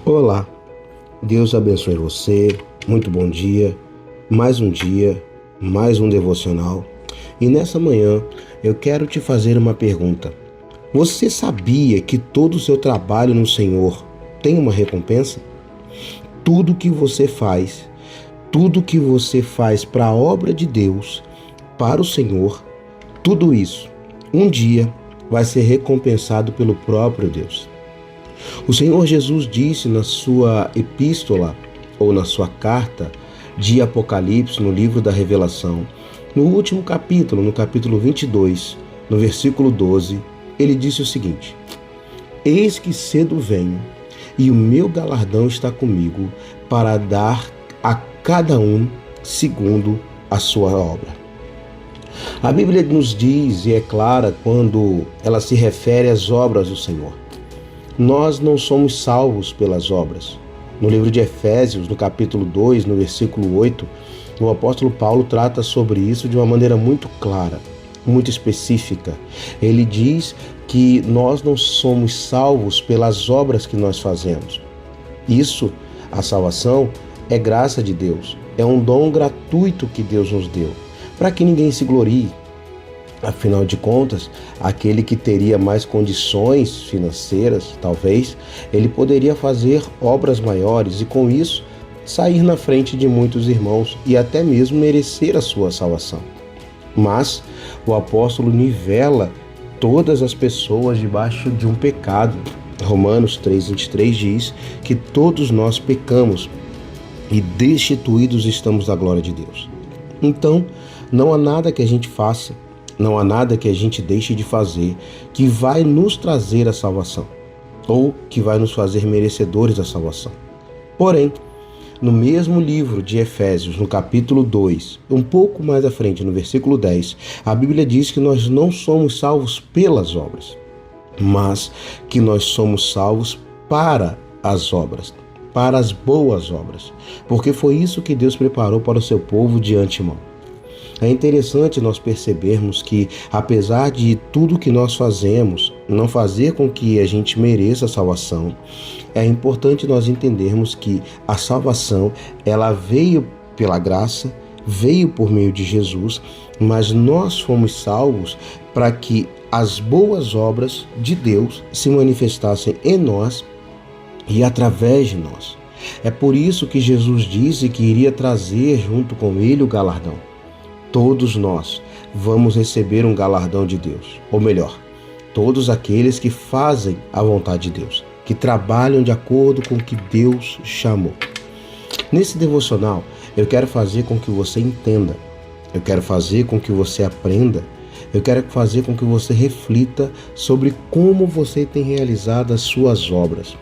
Olá, Deus abençoe você, muito bom dia, mais um devocional. E nessa manhã eu quero te fazer uma pergunta. Você sabia que todo o seu trabalho no Senhor tem uma recompensa? Tudo que você faz, tudo que você faz para a obra de Deus, para o Senhor, tudo isso, um dia vai ser recompensado pelo próprio Deus. O Senhor Jesus disse na sua epístola ou na sua carta de Apocalipse, no livro da Revelação, no último capítulo, no capítulo 22, no versículo 12, ele disse o seguinte: Eis que cedo venho, e o meu galardão está comigo para dar a cada um segundo a sua obra. A Bíblia nos diz e é clara quando ela se refere às obras do Senhor. Nós não somos salvos pelas obras. No livro de Efésios, no capítulo 2, no versículo 8, o apóstolo Paulo trata sobre isso de uma maneira muito clara, muito específica. Ele diz que nós não somos salvos pelas obras que nós fazemos. Isso, a salvação, é graça de Deus. É um dom gratuito que Deus nos deu, para que ninguém se glorie. Afinal de contas, aquele que teria mais condições financeiras, talvez, ele poderia fazer obras maiores e, com isso, sair na frente de muitos irmãos e até mesmo merecer a sua salvação. Mas o apóstolo nivela todas as pessoas debaixo de um pecado. Romanos 3:23 diz que todos nós pecamos e destituídos estamos da glória de Deus. Então, não há nada que a gente faça, não há nada que a gente deixe de fazer que vai nos trazer a salvação ou que vai nos fazer merecedores da salvação. Porém, no mesmo livro de Efésios, no capítulo 2, um pouco mais à frente, no versículo 10, a Bíblia diz que nós não somos salvos pelas obras, mas que nós somos salvos para as obras, para as boas obras, porque foi isso que Deus preparou para o seu povo de antemão. É interessante nós percebermos que, apesar de tudo que nós fazemos não fazer com que a gente mereça a salvação, é importante nós entendermos que a salvação, ela veio pela graça, veio por meio de Jesus, mas nós fomos salvos para que as boas obras de Deus se manifestassem em nós e através de nós. É por isso que Jesus disse que iria trazer junto com ele o galardão. Todos nós vamos receber um galardão de Deus, ou melhor, todos aqueles que fazem a vontade de Deus, que trabalham de acordo com o que Deus chamou. Nesse devocional, eu quero fazer com que você entenda, eu quero fazer com que você aprenda, eu quero fazer com que você reflita sobre como você tem realizado as suas obras,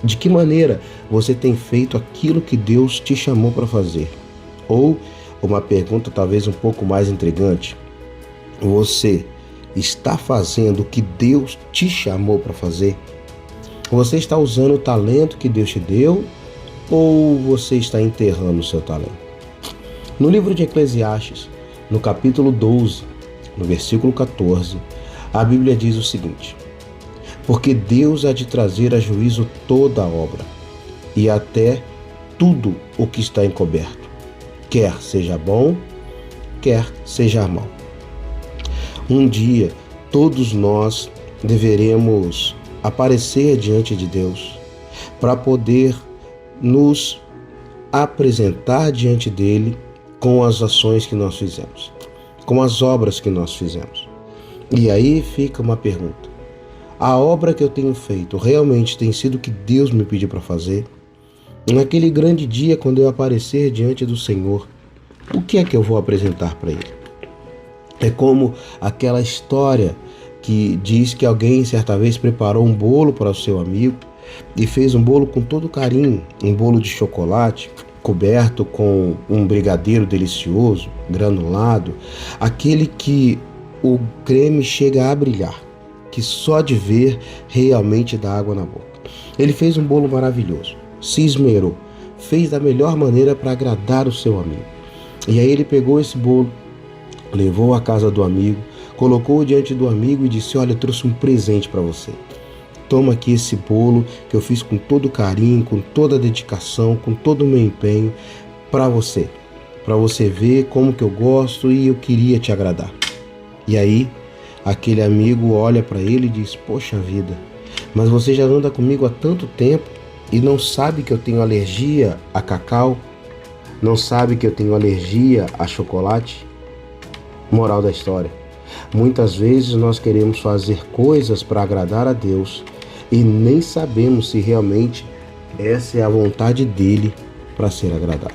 de que maneira você tem feito aquilo que Deus te chamou para fazer, ou uma pergunta talvez um pouco mais intrigante: você está fazendo o que Deus te chamou para fazer? Você está usando o talento que Deus te deu ou você está enterrando o seu talento? No livro de Eclesiastes, no capítulo 12, no versículo 14, a Bíblia diz o seguinte: porque Deus há de trazer a juízo toda a obra e até tudo o que está encoberto, quer seja bom, quer seja mal. Um dia, todos nós deveremos aparecer diante de Deus para poder nos apresentar diante dele com as ações que nós fizemos, com as obras que nós fizemos. E aí fica uma pergunta: a obra que eu tenho feito realmente tem sido o que Deus me pediu para fazer? Naquele grande dia, quando eu aparecer diante do Senhor, o que é que eu vou apresentar para Ele? É como aquela história que diz que alguém certa vez preparou um bolo para o seu amigo e fez um bolo com todo carinho, um bolo de chocolate, coberto com um brigadeiro delicioso, granulado, aquele que o creme chega a brilhar, que só de ver realmente dá água na boca. Ele fez um bolo maravilhoso, se esmerou, fez da melhor maneira para agradar o seu amigo. E aí ele pegou esse bolo, levou à casa do amigo, colocou diante do amigo e disse: olha, eu trouxe um presente para você. Toma aqui esse bolo que eu fiz com todo carinho, com toda dedicação, com todo o meu empenho para você ver como que eu gosto e eu queria te agradar. E aí, aquele amigo olha para ele e diz: poxa vida, mas você já anda comigo há tanto tempo e não sabe que eu tenho alergia a cacau? Não sabe que eu tenho alergia a chocolate? Moral da história: muitas vezes nós queremos fazer coisas para agradar a Deus e nem sabemos se realmente essa é a vontade dele para ser agradado.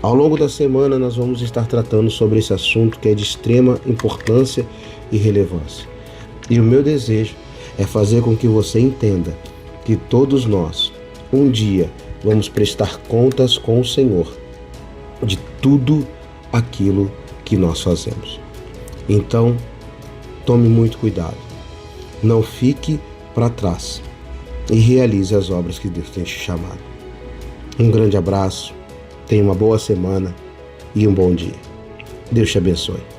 Ao longo da semana nós vamos estar tratando sobre esse assunto que é de extrema importância e relevância. E o meu desejo é fazer com que você entenda que todos nós, um dia, vamos prestar contas com o Senhor de tudo aquilo que nós fazemos. Então, tome muito cuidado. Não fique para trás e realize as obras que Deus tem te chamado. Um grande abraço, tenha uma boa semana e um bom dia. Deus te abençoe.